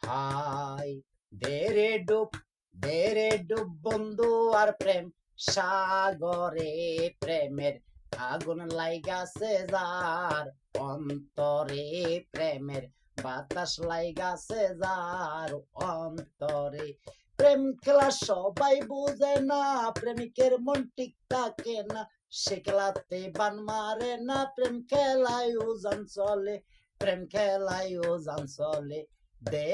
high দে রে ডুব বন্ধু আর প্রেম সাগরে প্রেমের আগুন লাইগাছে যার অন্তরে প্রেমের বাতাস লাইগাছে যার অন্তরে প্রেম খেলা সবাই বুঝে না প্রেমিকের মন ঠিক থাকে না সে খেলাতে বান মারে না প্রেম খেলায় উজান চলে প্রেম খেলায় উজান চলে দে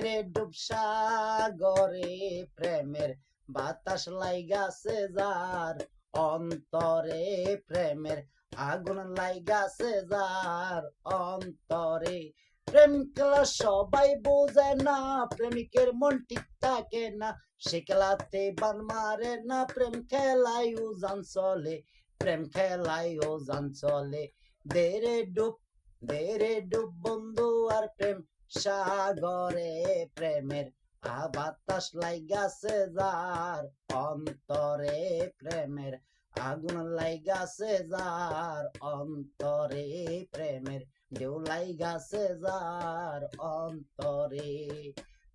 রে ডুব সাগরে প্রেমের বাতাস লাইগাছে যার অন্তরে প্রেমের আগুন লাইগাছে যার অন্তরে প্রেম খেলা সবাই বোঝে না প্রেমিকের মন ঠিক থাকে না সে খেলাতে বান মারে না প্রেম খেলায় উজান চলে প্রেম খেলায় উজান চলে দে রে ডুব বন্ধু আর প্রেম সাগরে প্রেমের বাতাস লাইগাছে যার অন্তরে প্রেমের আগুন লাইগাছে যার অন্তরে প্রেমের ঢেউ লাইগাছে যার অন্তরে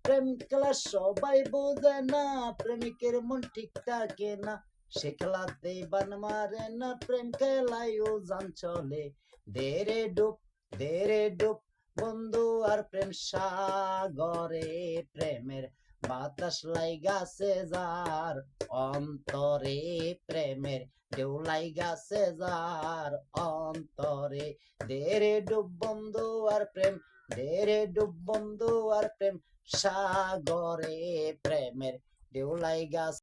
প্রেম খেলা সবাই বোঝে না প্রেমিকের মন ঠিক থাকে না সে খেলাতে বান মারে না প্রেম খেলায় উজান চলে দে রে ডুব বন্ধু আর প্রেম সাগরে প্রেমের বাতাস লাইগাছে যার অন্তরে প্রেমের ঢেউ লাইগাছে যার অন্তরে দে রে ডুব বন্ধু আর প্রেম দে রে ডুব বন্ধু আর প্রেম সাগরে প্রেমের ঢেউ লাইগাছে